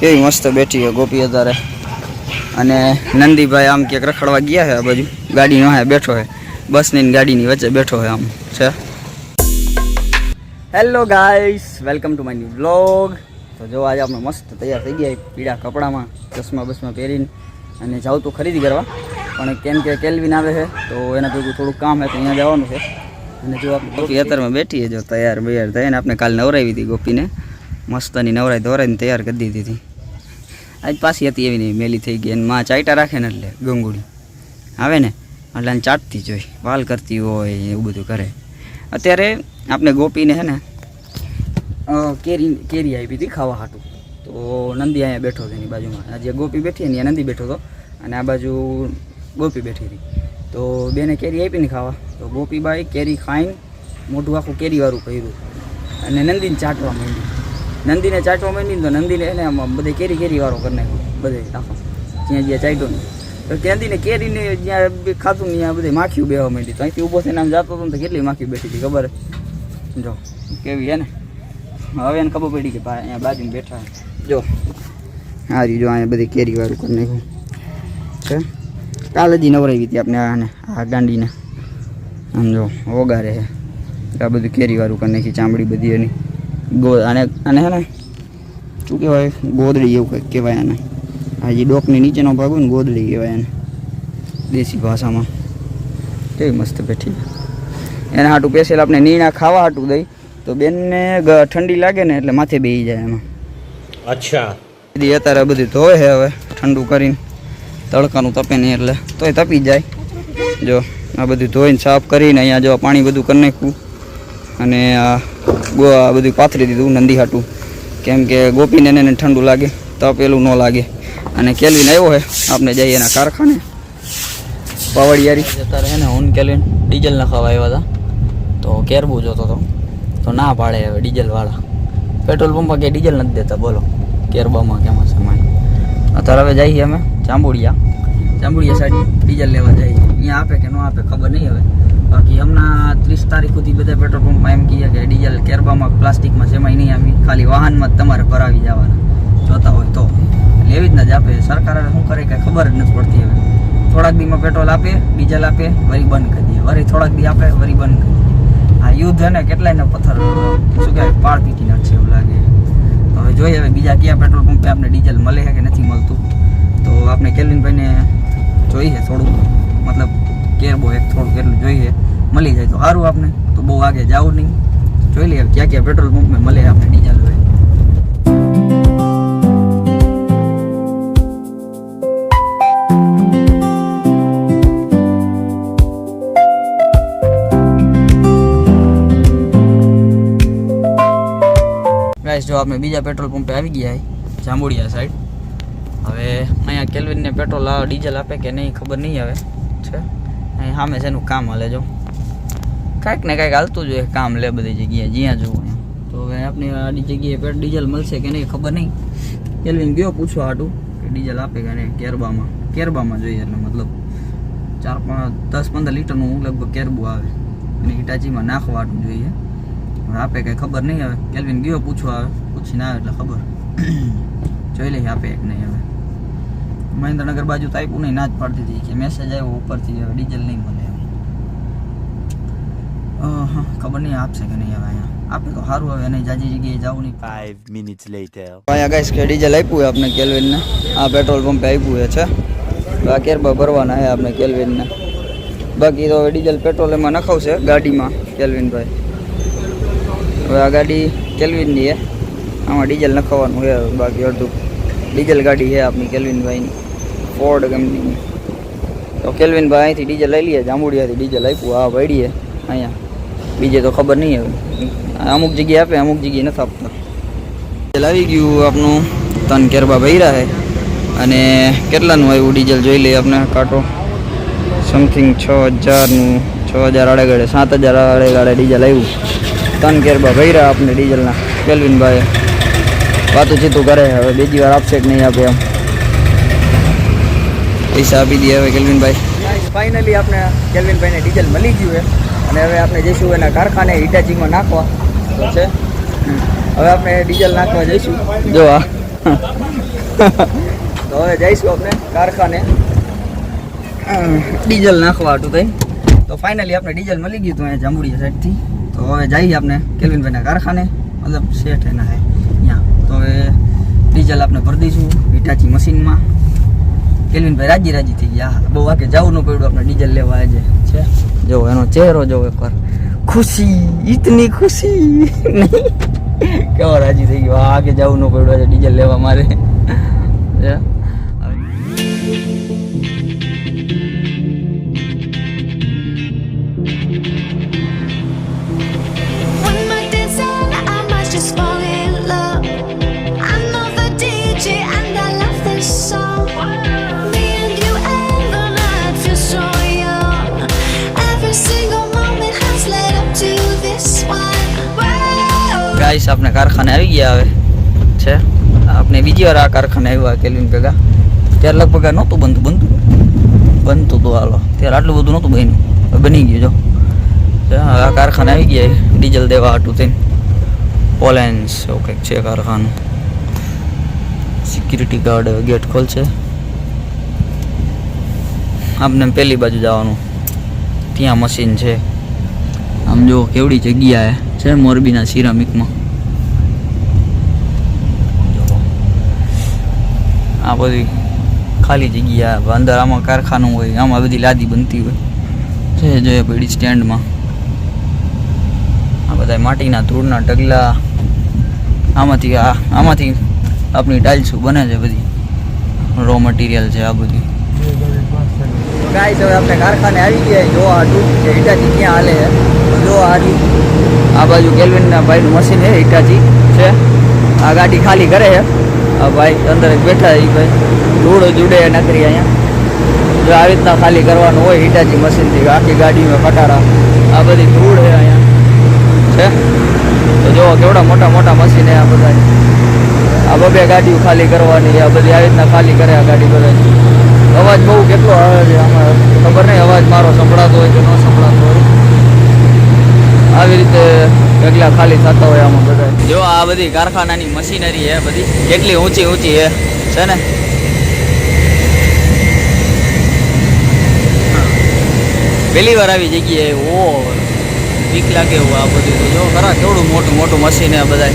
કેવી મસ્ત બેઠી છે ગોપી અત્યારે. અને નંદીભાઈ આમ ક્યાંક રખડવા ગયા છે આ બાજુ, ગાડીનો હા બેઠો છે, બસની ગાડીની વચ્ચે બેઠો છે આમ છે. Hello guys, welcome to my new vlog. તો જો આજે આપણે મસ્ત તૈયાર થઈ ગયા પીળા કપડામાં, ચશ્મા બસમાં પહેરીને, અને જાઉં તો ખરીદી કરવા, પણ કેમ કે કેલ્વિન આવે છે તો એના ભેગું થોડુંક કામ છે તો અહીંયા જવાનું છે. અને જો આપણે ગોપી અત્યારમાં બેઠી છે, જો તૈયાર થઈને આપણે કાલ નવરાવી હતી ગોપીને, મસ્તની નવરાઈ ધોરાઈને તૈયાર કરી દીધી હતી. આજ પાછી હતી એવી નહીં, મેલી થઈ ગઈ, અને માં ચાઈટા રાખે ને એટલે ગંગુડી આવે ને એટલે આને ચાટતી જોઈ, વાલ કરતી હોય એવું બધું કરે. અત્યારે આપણે ગોપીને છે ને કેરી આપી હતી ખાવા હાટું, તો નંદી અહીંયા બેઠો હતો એની બાજુમાં. આજે ગોપી બેઠી ને નંદી બેઠો હતો, અને આ બાજુ ગોપી બેઠી હતી. તો બેને કેરી આપીને ખાવા, તો ગોપીબાઈ કેરી ખાઈને મોઢું આખું કેરીવાળું કર્યું, અને નંદીને ચાટવા માંડી. નંદીને ચાટવા માંડી ને તો નંદીને એને આમ બધે કેરીવાળો કરી નાખ્યો, બધે આખો જ્યાં જ્યાં ચાટ્યો ને. તો નંદીને કેરીને જ્યાં ખાતું ને ત્યાં બધે માખીઓ બેવા માંડી. તો અહીંથી ઊભો થઈને આમ જતો હતો ને તો કેટલી માખી બેઠી હતી ખબર જો કેવી હે ને. હવે એને ખબર પડી કે ભાઈ અહીંયા બાજુમાં બેઠા જો હારી, જો અહીંયા બધી કેરીવાળું કરી નાખ્યું છે. કાલ હજી નવરાવી હતી આપણે આને, આ ગાંડીને આમ જો વગારે છે, આ બધું કેરીવાળું કરી નાખી, ચામડી બધી એની આને હે ને શું કહેવાય, ગોદડી એવું કંઈક કહેવાય આને. આ જે ડોકની નીચેનો ભાગ હોય ને ગોદડી કહેવાય એને દેશી ભાષામાં. કેવી મસ્ત બેઠી એના હાટું પેસેલ આપણે નીણા ખાવા હાટું દઈ, તો બેનને ઠંડી લાગે ને એટલે માથે બેસી જાય એમાં. અચ્છા, દીદી અત્યારે બધું ધોવે છે હવે ઠંડુ કરીને, તડકાનું તપે નહીં એટલે તોય તપી જાય. જો આ બધું ધોઈને સાફ કરીને અહીંયા જો પાણી બધું કરી નાખ્યું, અને આ બધું પાથરી દીધું નંદી હાટું, કેમ કે ગોપીને એને ઠંડુ લાગે, તપેલું ન લાગે. અને કેલ્વિન આવ્યો છે, આપણે જઈએ એના કારખાને પાવડિયારી. અત્યારે છે ને હું કેલ્વિન ડીઝલ નખાવા આવ્યા હતા, તો કેરબું જોતો હતો તો ના પાડે હવે ડીઝલવાળા. પેટ્રોલ પંપમાં કે ડીઝલ નથી દેતા, બોલો કેરબામાં કેમાં સમાય. અત્યારે હવે જઈએ અમે જાંબુડિયા સાઈડ ડીઝલ લેવા જઈએ. અહીંયા આપે કે ન આપે ખબર નહીં હવે. બાકી હમણાં 30 તારીખ સુધી બધા પેટ્રોલ પંપમાં એમ કહે કે ડીઝલ કેરબામાં પ્લાસ્ટિકમાં સેમાય નહીં આવી, ખાલી વાહનમાં જ તમારે ભરાવી જવાના જોતા હોય તો. એટલે એવી રીતના જ આપે. સરકાર હવે શું કરે કે ખબર જ નથી પડતી. હવે થોડાક દીમાં પેટ્રોલ આપે, ડીઝલ આપે, વરી બંધ કરી દે, વરી થોડાક દી આપે, વરી બંધ કરી દે. આ યુદ્ધ ને કેટલાયને પથ્થર શું કહેવાય પાળ પીટી નાખશે એવું લાગે. તો હવે જોઈએ હવે બીજા કયા પેટ્રોલ પંપે આપણે ડીઝલ મળે છે કે નથી મળતું. તો આપણે કેલ્વિનભાઈને જોઈએ થોડુંક, મતલબ કેરબો એક થોડુંક એટલું જોઈએ, મળી જાય તો સારું. આપણે તો બહુ આગે જવું નહીં, જોઈ લઈએ ક્યાં ક્યાં પેટ્રોલ પંપે મળે આપણે ડીઝલ. હોય ગાઈસ, જો આપણે બીજા પેટ્રોલ પંપે આવી ગયા જાંબુડિયા સાઈડ. હવે અહીંયા કેલ્વિનને પેટ્રોલ ડીઝલ આપે કે નહીં ખબર નહીં આવે છે. અહીં સામે છે એનું કામ હાલે, જો કાંઈક ને કાંઈક હાલતું જોઈએ કામ લે બધી જગ્યાએ જ્યાં જવું એમ. તો હવે આપણે આડી જગ્યાએ ડીઝલ મળશે કે નહીં ખબર નહીં. કેલ્વિન ગયો પૂછવા હાટું કે ડીઝલ આપે કે નહીં. કેરબામાં જોઈએ, એટલે મતલબ 10-15 લીટરનું લગભગ કેરબું આવે, અને હિટાચીમાં નાખવા હાટું જોઈએ. આપે કઈ ખબર નહીં. હવે કેલ્વિન ગયો પૂછવા, આવે પૂછીને આવે એટલે ખબર જોઈ લઈએ આપે એક નહીં. હવે મહેન્દ્રનગર બાજુ તો આપ્યું નહીં, ના જ પાડતી હતી કે મેસેજ આવ્યો ઉપરથી હવે ડીઝલ નહીં મળે. હા ખબર નહીં આપશે કે નહીં. હવે અહીંયા આપે તો સારું, હવે એને જાજી જગ્યાએ જવું નહીં. 5 minutes later અહીંયા ગાઈસ કે ડીઝલ આપ્યું આપણે કેલ્વિનને, આ પેટ્રોલ પંપે આપ્યું છે. આ કેરબા ભરવાના છે આપણે કેલ્વિનને. બાકી તો હવે ડીઝલ પેટ્રોલ એમાં નખાવશે ગાડીમાં કેલ્વિનભાઈ. હવે આ ગાડી કેલ્વિનની છે, આમાં ડીઝલ નખાવવાનું છે. બાકી અડધું ડીઝલ ગાડી છે આપણી કેલ્વિનભાઈની, ફોર્ડ કંપનીની. તો કેલ્વિનભાઈ અહીંથી ડીઝલ લઈ લઈએ, જાંબુડિયાથી ડીઝલ આપ્યું. આ ભાડીએ અહીંયા, બીજે તો ખબર નહીં. હવે અમુક જગ્યાએ આપે, અમુક જગ્યાએ નથી આપતા. ડીઝલ આવી ગયું આપણું, 3 કેરબા ભર્યા છે. અને કેટલાનું આવ્યું ડીઝલ જોઈ લઈએ આપણે. કાંટો સમથિંગ 6000નું, 6000 આડેગાડે 7000 આડેગાડે ડીઝલ આવ્યું. 3 કેરબા ભર્યા આપણે ડીઝલના. કેલ્વિનભાઈ વાતું ચીતું કરે, હવે બીજી વાર આપશે કે નહીં આપે એમ. પૈસા આપી દઈએ હવે કેલ્વિનભાઈ. ફાઇનલી આપણે કેલ્વિનભાઈને ડીઝલ મળી ગયું છે, અને હવે આપણે જઈશું એના કારખાને હિટાચીમાં નાખવા તો છે. હવે આપણે ડીઝલ નાખવા જઈશું. જો આ તો હવે જઈશું આપણે કારખાને ડીઝલ નાખવા હતું થઈ. તો ફાઇનલી આપણે ડીઝલ મળી ગયું હતું અહીંયા જાંબુડિયા સાઈડથી. તો હવે જઈએ આપણે કેલ્વિનભાઈના કારખાને, મતલબ શેઠ એના હે ત્યાં. તો હવે ડીઝલ આપણે ભરી દઈશું હિટાચી મશીનમાં. કેલ્વિનભાઈ રાજી રાજી થઈ ગયા. બહુ વાગે જવું ન પડ્યું આપણે ડીઝલ લેવા આજે છે. જો એનો ચહેરો જો એકવાર, ખુશી, ઇતની ખુશી. કેવો રાજી થઈ ગયો. આગે જવું ન પડ્યું આજે ડીઝલ લેવા મારે. ગાઈસ આપણે કારખાને આવી ગયા હવે છે. આપણે બીજી વાર આ કારખાને આવ્યા કેલ્વિન ભેગા. ત્યારે લગભગ આ નહોતું બનતું તો હાલો ત્યારે આટલું બધું નહોતું બન્યું, બની ગયું. જો આ કારખાને આવી ગયા ડીઝલ દેવા હાટું થઈને. પોલેન્સ એવું કંઈક છે કારખાનું. સિક્યુરિટી ગાર્ડ ગેટ ખોલશે. આપણે પેલી બાજુ જવાનું, ત્યાં મશીન છે. આમ જો કેવડી જગ્યા છે મોરબીના સિરામિકમાં. આ બધી ખાલી જગ્યા, અંદર આમાં કારખાનું હોય, આમાં બધી લાદી બનતી હોય છે. જોઈએ પડી સ્ટેન્ડમાં આ બધા માટીના ધૂળના ઢગલા. આમાંથી આપણી ટાઇલ્સ બને છે, બધી રો મટીરિયલ છે આ બધી. ગાઈસ હવે આપણે કારખાને આવી ગયા. જો આ કે હિટાચી ક્યાં હાલે છે. જો આ બાજુ કેલ્વિનના ભાઈનું મશીન છે, હિટાચી છે. આ ગાડી ખાલી કરે છે આ ભાઈ, અંદર બેઠા એ ભાઈ. ધૂળ જુડે નકરી અહીંયા. જો આવી રીતના ખાલી કરવાનું હોય હિટાચી મશીનથી. આખી ગાડીમાં કટારા, આ બધી ધૂળ છે અહીંયા છે. તો જો કેવડા મોટા મોટા મશીન છે આ બધા. આ બબે ગાડીઓ ખાલી કરવાની, આ બધી આવી રીતના ખાલી કરે આ ગાડી બધા. અવાજ બહુ કેટલો આવે છે આમાં ખબર નહીં. અવાજ મારો સંભળાતો હોય કે ન સંભળાતો હોય. આવી રીતે એકલા ખાલી થતા હોય આમાં બધા. જો આ બધી કારખાનાની મશીનરી છે બધી, કેટલી ઊંચી છે ને. પહેલી વાર આવી જગ્યાએ ઓ બીક લાગે એવું આ બધું. તો જો ખરા કેવડું મોટું મશીન છે બધા.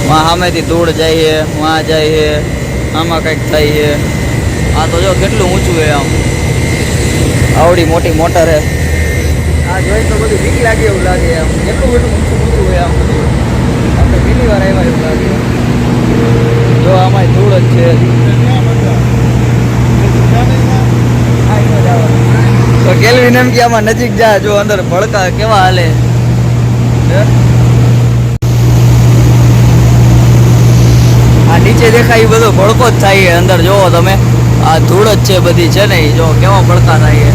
સામેથી ધૂળ જાય છે, જાય છે, આમાં કંઈક થાય છે. આ તો જો કેટલું ઊંચું છે આમ, આવડી મોટી મોટર છે. આ જોઈ તો બધું બીક લાગે એવું લાગે આમ, કેટલું બધું ઊંચું હોય આમ બધું. આપણે પહેલી વાર આવ્યા એવું લાગે. જો આમાં ધૂળ જ છે. તો કેલ્વિન એમ કે આમાં નજીક જા, જો અંદર ભડકા કેવા હાલે. આ નીચે દેખાય એ બધો ભડકો જ થાય અંદર. જોવો તમે આ ધૂળ જ છે બધી છે ને. જો કેવા ભડકા થાય.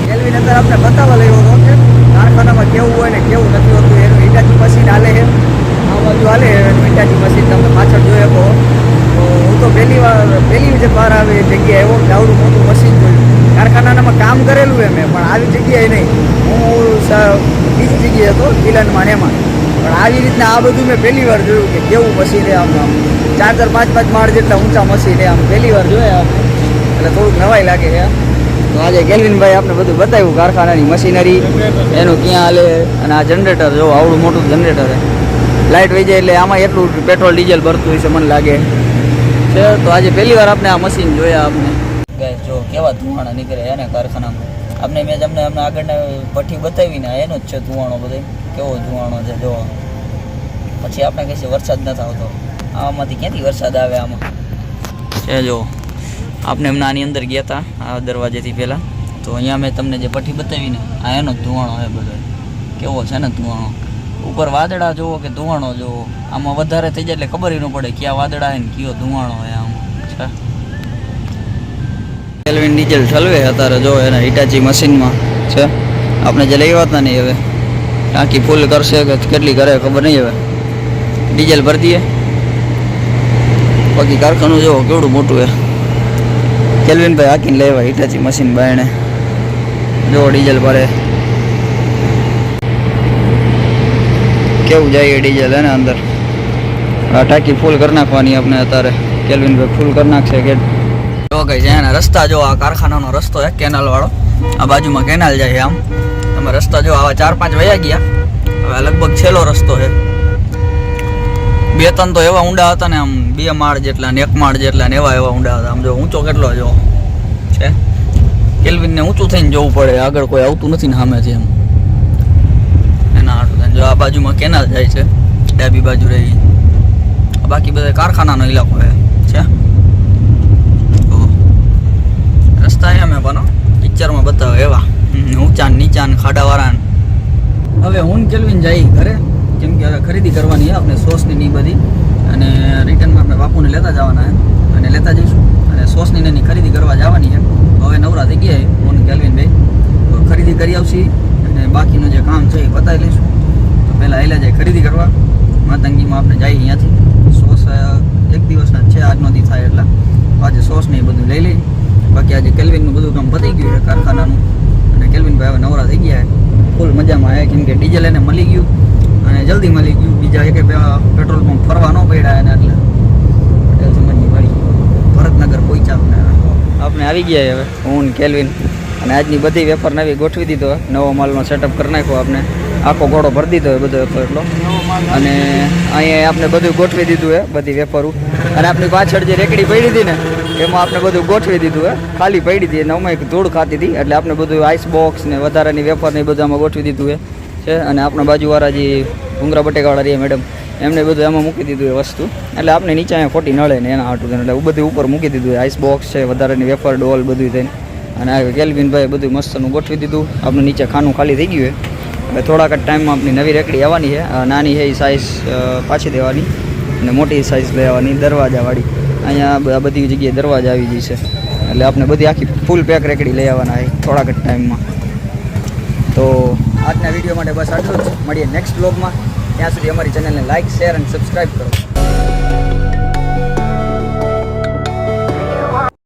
કેલ્વિન અંદર આપણે બતાવવા લઈ રહ્યો હતો કે કારખાનામાં કેવું હોય ને કેવું નથી હોતું. એનું હિટાચી મશીન હાલે છે, આ બાજુ હાલે એનું હિટાચી મશીન. તમે પાછળ જોઈ શકો. તો હું તો પહેલી જે બહાર આવે એ જગ્યાએ એવો આવડું મોટું મશીન જોયું. કારખાનામાં કામ કરેલું મેં, પણ આવી જગ્યાએ નહીં. હું બીજી જગ્યાએ હતો કિલનમાં એમાં, પણ આવી રીતના આ બધું મેં પહેલી વાર જોયું કે કેવું મશીન છે. આમ 4-5 માળ જેટલા ઊંચા મશીન છે. આમ પહેલી વાર જોયા આપણે, એટલે થોડુંક નવાઈ લાગે છે. તો આજે કેલ્વિનભાઈ આપણે બધું બતાવ્યું કારખાનાની મશીનરી એનું ક્યાં હાલે. અને આ જનરેટર જો આવડું મોટું જનરેટર છે. લાઇટ વહી જાય એટલે આમાં એટલું પેટ્રોલ ડીઝલ ભરતું હોય છે મને લાગે છે. તો આજે પહેલી વાર આપણે આ મશીન જોયા. આપણે જો કેવા ધુવાણા નીકળે એને કારખાનામાં. તમને આગળના ભઠ્ઠી બતાવીને એનો જ છે ધુવાણો બધો. કેવો ધુવાણો છે જો. પછી આપણે કહીએ વરસાદ નથી આવતો. આમાંથી ક્યાંથી વરસાદ આવે આમાં છે. જો આપણે એમના આની અંદર ગયા હતા આ દરવાજેથી પહેલાં. તો અહીંયા મેં તમને જે ભઠ્ઠી બતાવીને આ એનો જ ધુવાણો છે બધો. કેવો છે ને ધુવાણો. ઉપર વાદળા જુઓ કે ધુવાણો જુઓ. આમાં વધારે થઈ જાય એટલે ખબર ન પડે ક્યાં વાદળા છે ને કયો ધુવાણો હોય આમ છે. કેલ્વિન ડીઝલ ઠલવે અત્યારે જો એના હિટાચી મશીનમાં છે. આપણે જે લેવા હતા નહીં હવે ટાંકી ફૂલ કરશે કે કેટલી કરે ખબર નહીં. હવે ડીઝલ ભરી દઈએ. બાકી કારખાનું જો કેવડું મોટું છે. કેલ્વિનભાઈ હાકીને લેવા હિટાચી મશીન બાયણે જો ડીઝલ ભરે કેવું જાય ડીઝલ હે ને અંદર. આ ટાંકી ફૂલ કરી નાખવાની આપણે અત્યારે કેલ્વિનભાઈ ફૂલ કરી નાખશે ગેટ જો કઈ છે એના રસ્તા જો આ કારખાનાનો રસ્તો છે કેનાલ વાળો આ બાજુમાં કેનાલ જાય છે આમ તમે રસ્તા જો આવા 4-5 વયા ગયા હવે લગભગ છેલ્લો રસ્તો છે 2-3 તો એવા ઊંડા હતા ને આમ 2 માળ જેટલા ને 1 માળ જેટલા ને એવા ઊંડા હતા આમ જો ઊંચો કેટલો જો છે કેલ્વિનને ઊંચું થઈને જવું પડે આગળ કોઈ આવતું નથી ને સામેથી એમ એના હાટું જો આ બાજુમાં કેનાલ જાય છે ડાબી બાજુ રહી બાકી બધા કારખાનાનો ઇલાકો છે રસ્તા એમ બનો પિક્ચરમાં બતાવે એવા ઊંચા નીચા ને ખાડાવાળા હવે હું કેલ્વિન જાય ઘરે કેમ કે હવે ખરીદી કરવાની છે આપણે સોસની ની બધી અને રિટર્નમાં આપણે બાપુને લેતા જવાના છે અને લેતા જઈશું અને સોસની ની ખરીદી કરવા જવાની છે હવે નવરા થઈ ગયા હું કેલ્વિનભાઈ તો ખરીદી કરી આવશી અને બાકીનું જે કામ છે એ બતાવી લઈશું તો પહેલાં આવેલા જાય ખરીદી કરવા માતંગીમાં આપણે જઈએ અહીંયાથી સોસ એક દિવસના છે આજનો દી થાય એટલા આજે સોસ ને એ બધું લઈ લઈ બાકી આજે કેલ્વિનનું બધું કામ પતી ગયું છે કારખાનાનું અને કેલ્વિનભાઈ હવે નવરા થઈ ગયા ફૂલ મજામાં આવે કેમ કે ડીઝલ એને મળી ગયું અને જલ્દી મળી ગયું બીજા એક પેટ્રોલ પંપ ફરવા ન પડ્યા એને એટલે પટેલ સમાજની વાડી ભરતનગર પહોંચ્યા આપણે આવી ગયા હવે હું કેલ્વિન અને આજની બધી વેપાર નવી ગોઠવી દીધો નવો માલનો સેટઅપ કરી નાખ્યો આપણે આખો ઘોડો ભરી દીધો બધો હતો એટલો અને અહીંયા આપણે બધું ગોઠવી દીધું હે બધી વેપારું અને આપણી પાછળ જે રેકડી પડી હતી ને એમાં આપણે બધું ગોઠવી દીધું હે ખાલી પડી હતી એમાં એક ધૂળ ખાતી હતી એટલે આપણે બધું આઈસ બોક્સ ને વધારાની વેપાર ને બધું આમાં ગોઠવી દીધું છે અને આપણા બાજુવાળા જે ભૂંગરા બટેકાવાળા રહ્યા મેડમ એમને બધું એમાં મૂકી દીધું એ વસ્તુ એટલે આપણે નીચે અહીંયા ખોટી નળે ને એના હાટું એટલે બધું ઉપર મૂકી દીધું આઈસ બોક્સ છે વધારાની વેપાર ડોલ બધું થઈને અને આ કેલ્વિનભાઈ બધું મસ્તનું ગોઠવી દીધું આપણે નીચે ખાનું ખાલી થઈ ગયું હવે થોડાક જ ટાઈમમાં આપણી નવી રેકડી આવવાની છે નાની છે એ સાઇઝ પાછી દેવાની અને મોટી સાઇઝ લઈ આવવાની દરવાજાવાળી અહીંયા આ બધી જગ્યાએ દરવાજા આવી જશે એટલે આપણે બધી આખી ફૂલ પેક રેકડી લઈ આવવાના છે થોડાક જ ટાઈમમાં તો આજના વિડીયો માટે બસ આટલું જ મળીએ નેક્સ્ટ બ્લોગમાં ત્યાં સુધી અમારી ચેનલને લાઇક શેર અને સબસ્ક્રાઈબ કરો